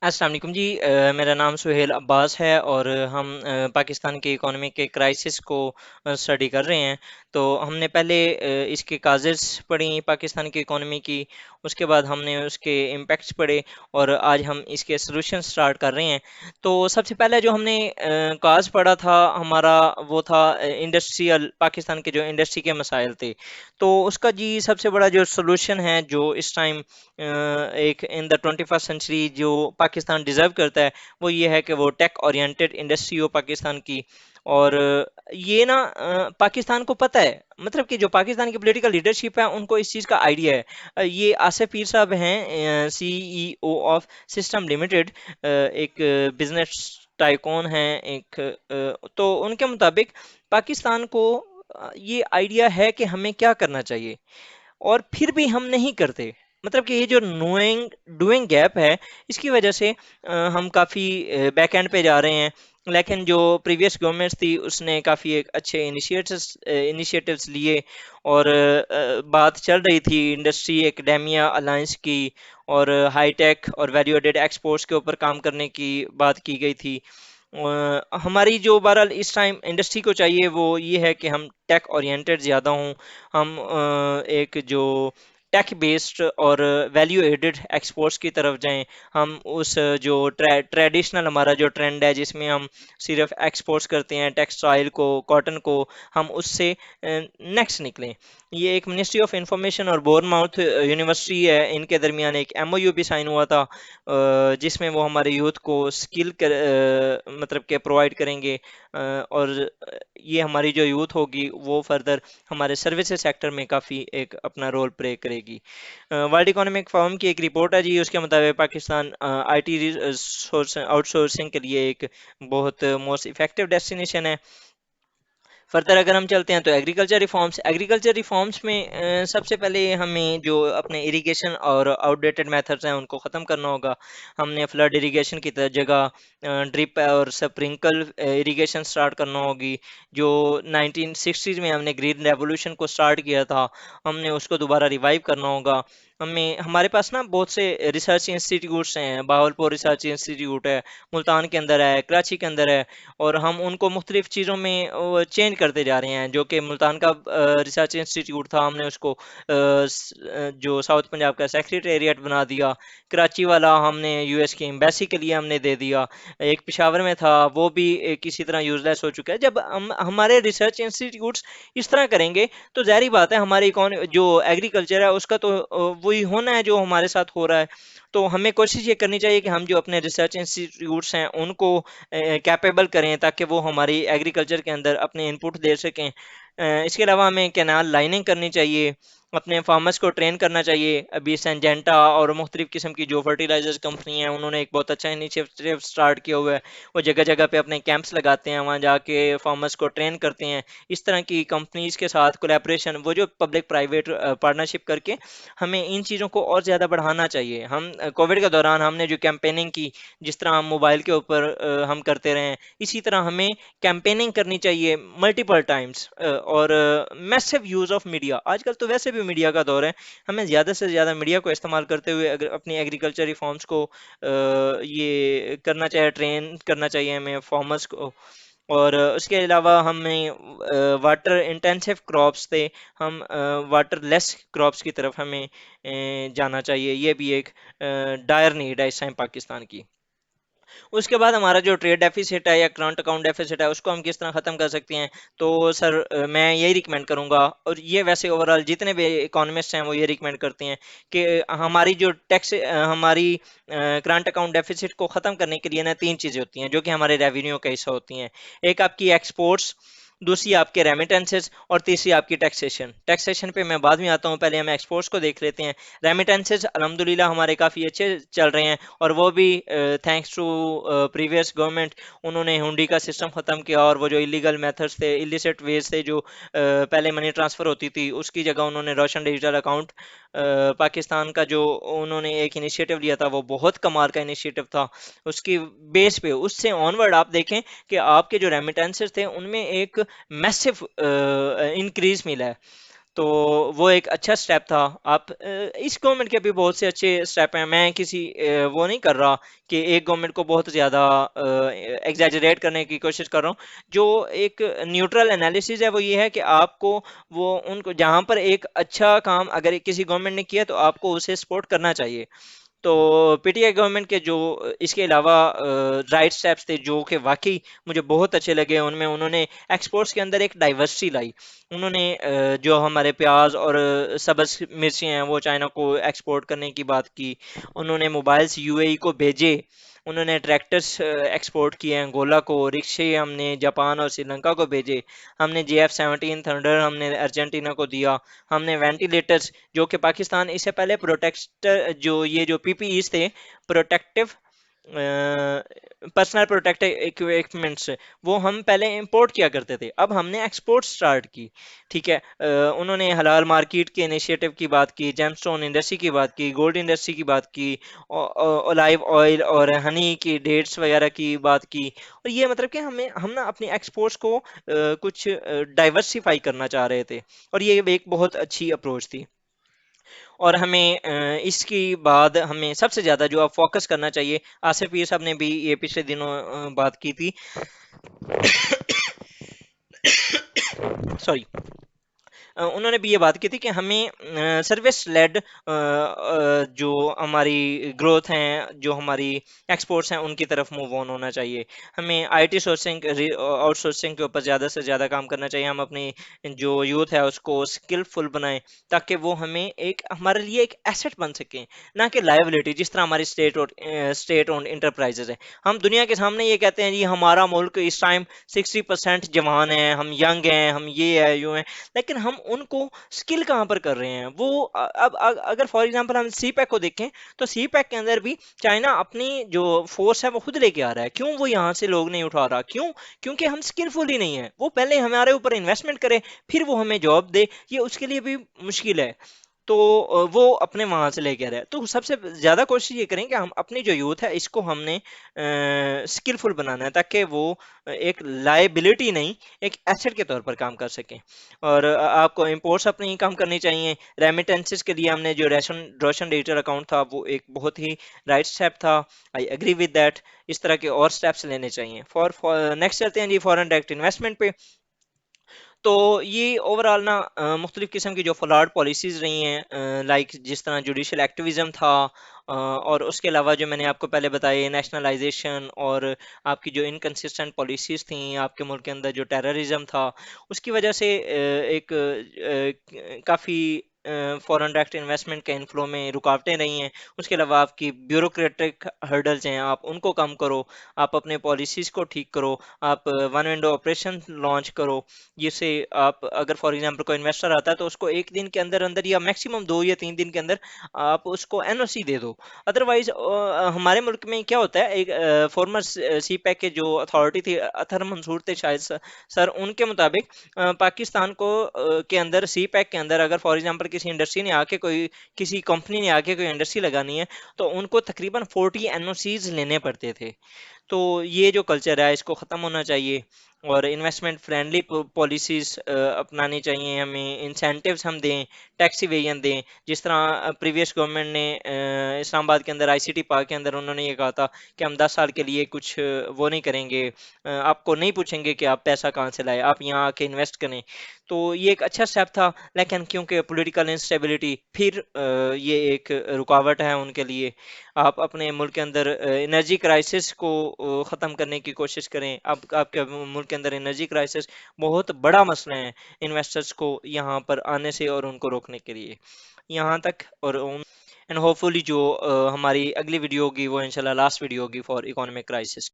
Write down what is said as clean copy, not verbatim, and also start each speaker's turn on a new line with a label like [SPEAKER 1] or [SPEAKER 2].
[SPEAKER 1] السلام علیکم جی، میرا نام سہیل عباس ہے اور ہم پاکستان کی اکانومی کے کرائسس کو اسٹڈی کر رہے ہیں۔ تو ہم نے پہلے اس کے کازز پڑھی پاکستان کی اکانومی کی، اس کے بعد ہم نے اس کے امپیکٹس پڑھے اور آج ہم اس کے سلوشن سٹارٹ کر رہے ہیں۔ تو سب سے پہلے جو ہم نے کاز پڑھا تھا ہمارا، وہ تھا انڈسٹریل، پاکستان کے جو انڈسٹری کے مسائل تھے۔ تو اس کا جی سب سے بڑا جو سلوشن ہے، جو اس ٹائم ایک ان دا 21st سینچری جو پاکستان ڈیزرو کرتا ہے، وہ یہ ہے کہ وہ ٹیک اورینٹڈ انڈسٹری ہو پاکستان کی۔ اور یہ نا پاکستان کو پتہ ہے، مطلب کہ جو پاکستان کی پولیٹیکل لیڈرشپ ہے ان کو اس چیز کا آئیڈیا ہے۔ یہ آصف پیر صاحب ہیں، سی ای او آف سسٹم لمیٹڈ، ایک بزنس ٹائکون ہیں ایک، تو ان کے مطابق پاکستان کو یہ آئیڈیا ہے کہ ہمیں کیا کرنا چاہیے، اور پھر بھی ہم نہیں کرتے۔ مطلب کہ یہ جو نوئنگ ڈوئنگ گیپ ہے، اس کی وجہ سے ہم کافی بیک اینڈ پہ جا رہے ہیں۔ لیکن جو پریویس گورنمنٹس تھی اس نے کافی ایک اچھے انیشیٹوز لیے، اور بات چل رہی تھی انڈسٹری ایکڈیمیا الائنس کی، اور ہائی ٹیک اور ویلیو ایڈڈ ایکسپورٹس کے اوپر کام کرنے کی بات کی گئی تھی۔ ہماری جو بہرحال اس ٹائم انڈسٹری کو چاہیے وہ یہ ہے کہ ہم ٹیک اورینٹڈ زیادہ ہوں، ہم ایک جو ٹیک بیسڈ اور ویلیو ایڈڈ ایکسپورٹس کی طرف جائیں۔ ہم اس جو ٹریڈیشنل ہمارا جو ٹرینڈ ہے جس میں ہم صرف ایکسپورٹس کرتے ہیں ٹیکسٹائل کو، کاٹن کو، ہم اس سے نیکسٹ نکلیں۔ یہ ایک منسٹری آف انفارمیشن اور بورن ماؤتھ یونیورسٹی ہے، ان کے درمیان ایک ایم او یو بھی سائن ہوا تھا، جس میں وہ ہمارے یوتھ کو اسکل مطلب کہ پرووائڈ کریں گے، اور یہ ہماری جو یوتھ ہوگی وہ فردر ہمارے سروسز سیکٹر میں کافی ایک اپنا رول پلے کرے گی۔ ورلڈ اکنامک فورم کی ایک رپورٹ ہے جی، اس کے مطابق Pakistan I T out sourcing کے لیے ایک بہت موسٹ افیکٹو ڈیسٹینیشن ہے۔ فردر اگر ہم چلتے ہیں تو ایگریکلچر ریفارمس میں سب سے پہلے ہمیں جو اپنے اریگیشن اور آؤٹ ڈیٹڈ میتھڈز ہیں ان کو ختم کرنا ہوگا۔ ہم نے فلڈ اریگیشن کی جگہ ڈرپ اور سپرنکل اریگیشن سٹارٹ کرنا ہوگی۔ جو 1960s میں ہم نے گرین ریولوشن کو سٹارٹ کیا تھا، ہم نے اس کو دوبارہ ریوائیو کرنا ہوگا۔ ہمارے پاس نا بہت سے ریسرچ انسٹیٹیوٹس ہیں، بہاولپور ریسرچ انسٹیٹیوٹ ہے، ملتان کے اندر ہے، کراچی کے اندر ہے، اور ہم ان کو مختلف چیزوں میں چینج کرتے جا رہے ہیں۔ جو کہ ملتان کا ریسرچ انسٹیٹیوٹ تھا، ہم نے اس کو جو ساؤتھ پنجاب کا سیکریٹریٹ بنا دیا۔ کراچی والا ہم نے یو ایس کی ایمبیسی کے لیے ہم نے دے دیا۔ ایک پشاور میں تھا، وہ بھی کسی طرح یوز لیس ہو چکا ہے۔ جب ہمارے ریسرچ انسٹیٹیوٹس اس طرح کریں گے تو ظاہری بات ہے ہماری جو ایگریکلچر ہے اس کا تو وہی ہونا ہے جو ہمارے ساتھ ہو رہا ہے۔ تو ہمیں کوشش یہ کرنی چاہیے کہ ہم جو اپنے ریسرچ انسٹیٹیوٹس ہیں ان کو کیپیبل کریں تاکہ وہ ہماری ایگریکلچر کے اندر اپنے انپٹ دے سکیں۔ اس کے علاوہ ہمیں کینال لائننگ کرنی چاہیے، اپنے فارمرز کو ٹرین کرنا چاہیے۔ ابھی سینجنٹا اور مختلف قسم کی جو فرٹیلائزرز کمپنی ہیں انہوں نے ایک بہت اچھا انیشیٹو سٹارٹ کیا ہوا ہے، وہ جگہ جگہ پہ اپنے کیمپس لگاتے ہیں، وہاں جا کے فارمرز کو ٹرین کرتے ہیں۔ اس طرح کی کمپنیز کے ساتھ کولیبریشن، وہ جو پبلک پرائیویٹ پارٹنرشپ کر کے ہمیں ان چیزوں کو اور زیادہ بڑھانا چاہیے۔ ہم کووڈ کے دوران ہم نے جو کیمپیننگ کی، جس طرح ہم موبائل کے اوپر ہم کرتے رہے ہیں، اسی طرح ہمیں کیمپیننگ کرنی چاہیے ملٹیپل ٹائمز، اور میسو یوز آف میڈیا۔ آج کل تو ویسے بھی میڈیا کا دور ہے، ہمیں زیادہ سے زیادہ میڈیا کو استعمال کرتے ہوئے اگر اپنی ایگریکلچر ریفارمز کو یہ کرنا چاہیے، ٹرین کرنا چاہیے ہمیں فارمرز کو۔ اور اس کے علاوہ ہمیں واٹر انٹینسو کراپس تھے، ہم واٹر لیس کراپس کی طرف ہمیں جانا چاہیے۔ یہ بھی ایک ڈائر نیڈ ہے اس ٹائم پاکستان کی۔ اس کے بعد ہمارا جو ٹریڈ ڈیفیسٹ ہے یا کرنٹ اکاؤنٹ ڈیفیسٹ ہے اس کو ہم کس طرح ختم کر سکتے ہیں؟ تو سر میں یہی ریکمینڈ کروں گا، اور یہ ویسے اوورال جتنے بھی اکانومسٹ ہیں وہ یہ ریکمینڈ کرتے ہیں کہ ہماری جو ٹیکس، ہماری کرنٹ اکاؤنٹ ڈیفیسٹ کو ختم کرنے کے لیے نا تین چیزیں ہوتی ہیں جو کہ ہمارے ریونیو کا حصہ ہوتی ہیں۔ ایک آپ کی ایکسپورٹس، دوسری آپ کے ریمیٹنسز، اور تیسری آپ کی ٹیکسیشن۔ ٹیکسیشن پہ میں بعد میں آتا ہوں، پہلے ہم ایکسپورٹس کو دیکھ لیتے ہیں۔ ریمیٹنسز الحمدللہ ہمارے کافی اچھے چل رہے ہیں، اور وہ بھی تھینکس ٹو پریویس گورنمنٹ، انہوں نے ہنڈی کا سسٹم ختم کیا، اور وہ جو ایلیگل میتھڈز تھے، illicit ویز تھے، جو پہلے منی ٹرانسفر ہوتی تھی، اس کی جگہ انہوں نے روشن ڈیجیٹل اکاؤنٹ پاکستان کا جو انہوں نے ایک انیشیٹو لیا تھا وہ بہت کمال کا انیشیٹو تھا۔ اس کی بیس پہ اس سے آن ورڈ آپ دیکھیں کہ آپ کے جو ریمیٹنسز تھے ان میں ایک میسو انکریز ملا ہے۔ تو وہ ایک اچھا سٹیپ تھا. آپ اس گورنمنٹ کے بھی بہت سے اچھے سٹیپ ہیں. میں کسی وہ نہیں کر رہا کہ ایک گورنمنٹ کو بہت زیادہ ایگزیجریٹ کرنے کی کوشش کر رہا ہوں. جو ایک نیوٹرل انالیسز ہے وہ یہ ہے کہ آپ کو وہ ان کو جہاں پر ایک اچھا کام اگر کسی گورنمنٹ نے کیا تو آپ کو اسے سپورٹ کرنا چاہیے. تو پی ٹی آئی گورنمنٹ کے جو اس کے علاوہ رائٹ سٹیپس تھے جو کہ واقعی مجھے بہت اچھے لگے، ان میں انہوں نے ایکسپورٹس کے اندر ایک ڈائیورسٹی لائی. انہوں نے جو ہمارے پیاز اور سبز مرچی ہیں وہ چائنا کو ایکسپورٹ کرنے کی بات کی. انہوں نے موبائلس یو اے ای کو بھیجے. انہوں نے ٹریکٹرس ایکسپورٹ کیے انگولا کو. رکشے ہم نے جاپان اور سری لنکا کو بھیجے. ہم نے JF-17 تھنڈر ہم نے ارجنٹینا کو دیا. ہم نے وینٹیلیٹرز جو کہ پاکستان اس سے پہلے پروٹیکٹر جو یہ جو پی پی ایز تھے، پروٹیکٹیو پرسنل پروٹیکٹیو اکوپمنٹس، وہ ہم پہلے امپورٹ کیا کرتے تھے، اب ہم نے ایکسپورٹ سٹارٹ کی. ٹھیک ہے. انہوں نے حلال مارکیٹ کے انیشیٹو کی بات کی، جیم سٹون انڈسٹری کی بات کی، گولڈ انڈسٹری کی بات کی، اولائیو آئل اور ہنی کی ڈیٹس وغیرہ کی بات کی. اور یہ مطلب کہ ہم نا اپنی ایکسپورٹس کو کچھ ڈائیورسیفائی کرنا چاہ رہے تھے، اور یہ ایک بہت اچھی اپروچ تھی. اور ہمیں اس کی بعد ہمیں سب سے زیادہ جو اب فوکس کرنا چاہیے، آصف پیر صاحب نے بھی یہ پچھلے دنوں بات کی تھی. سوری. انہوں نے بھی یہ بات کی تھی کہ ہمیں سروس لیڈ جو ہماری گروتھ ہیں، جو ہماری ایکسپورٹس ہیں، ان کی طرف موو آن ہونا چاہیے. ہمیں I T sourcing out sourcing کے اوپر زیادہ سے زیادہ کام کرنا چاہیے. ہم اپنی جو یوتھ ہے اس کو اسکلفل بنائیں تاکہ وہ ہمیں ایک ہمارے لیے ایک ایسٹ بن سکیں، نہ کہ لائبلٹی، جس طرح ہماری اسٹیٹ اونڈ انٹرپرائزز ہیں. ہم دنیا کے سامنے یہ کہتے ہیں جی ہمارا ملک اس ٹائم 60% جوان ہیں، ہم ینگ ہیں، ہم یہ ہے یوں ہیں، لیکن ہم ان کو اسکل کہاں پر کر رہے ہیں؟ وہ اب اگر فار ایگزامپل ہم سی پیک کو دیکھیں تو سی پیک کے اندر بھی چائنا اپنی جو فورس ہے وہ خود لے کے آ رہا ہے. کیوں وہ یہاں سے لوگ نہیں اٹھا رہا؟ کیوں؟ کیونکہ ہم اسکلفل ہی نہیں ہیں. وہ پہلے ہمارے اوپر انویسٹمنٹ کرے پھر وہ ہمیں جاب دے، یہ اس کے لیے بھی مشکل ہے. تو وہ اپنے وہاں سے لے کے رہے. تو سب سے زیادہ کوشش یہ کریں کہ ہم اپنی جو یوتھ ہے اس کو ہم نے اسکلفل بنانا ہے تاکہ وہ ایک لائبلٹی نہیں، ایک ایسٹ کے طور پر کام کر سکیں. اور آپ کو امپورٹس اپنی کم کرنی چاہیے. ریمیٹنسز کے لیے ہم نے جو روشن ڈیجیٹل اکاؤنٹ تھا وہ ایک بہت ہی رائٹ سٹیپ تھا. I agree with that. اس طرح کے اور سٹیپس لینے چاہیے. نیکسٹ چلتے ہیں جی فورن ڈائریکٹ انویسٹمنٹ پہ. تو یہ اوور آل نا مختلف قسم کی جو فلاڈ پالیسیز رہی ہیں، لائک جس طرح جوڈیشل ایکٹیویزم تھا، اور اس کے علاوہ جو میں نے آپ کو پہلے بتائی نیشنلائزیشن، اور آپ کی جو انکنسسٹنٹ پالیسیز تھیں آپ کے ملک کے اندر، جو ٹیررزم تھا، اس کی وجہ سے ایک کافی فورن ڈائریکٹ انویسٹمنٹ کے انفلو میں رکاوٹیں رہی ہیں. اس کے علاوہ آپ کی بیوروکریٹک ہرڈلز ہیں، آپ ان کو کم کرو، آپ اپنے پالیسیز کو ٹھیک کرو، آپ ون ونڈو آپریشن لانچ کرو. جس سے آپ اگر فار ایگزامپل کوئی انویسٹر آتا ہے تو اس کو ایک دن کے اندر اندر یا میکسیمم 2 یا 3 دن کے اندر آپ اس کو NOC دے دو. ادروائز ہمارے ملک میں کیا ہوتا ہے، ایک فارمر سی پیک کے جو اتھارٹی تھی، اطہر منصور تھے شاید سر، ان کے مطابق پاکستان کو کے اندر سی پیک کے اندر اگر فار ایگزامپل کسی انڈسٹری نے آ کے کسی کمپنی نے آ کے کوئی انڈسٹری لگانی ہے تو ان کو تقریباً 40 NOCs لینے پڑتے تھے. تو یہ جو کلچر ہے اس کو ختم ہونا چاہیے، اور انویسٹمنٹ فرینڈلی پالیسیز اپنانی چاہیے. ہمیں انسینٹیوز ہم دیں، ٹیکس ایویژن دیں. جس طرح پریویس گورنمنٹ نے اسلام آباد کے اندر ICT پارک کے اندر انہوں نے یہ کہا تھا کہ ہم 10 سال کے لیے کچھ وہ نہیں کریں گے، آپ کو نہیں پوچھیں گے کہ آپ پیسہ کہاں سے لائے، آپ یہاں آ کے انویسٹ کریں. تو یہ ایک اچھا سٹیپ تھا، لیکن کیونکہ پولیٹیکل انسٹیبلٹی پھر یہ ایک رکاوٹ ہے ان کے لیے. آپ اپنے ملک کے اندر انرجی کرائسس کو ختم کرنے کی کوشش کریں. آپ کے ملک کے اندر انرجی کرائسس بہت بڑا مسئلہ ہے انویسٹرز کو یہاں پر آنے سے اور ان کو روکنے کے لیے. یہاں تک. اور اینڈ ہوپ فلی جو ہماری اگلی ویڈیو ہوگی وہ انشاءاللہ لاسٹ ویڈیو ہوگی فار اکانومک کرائسس.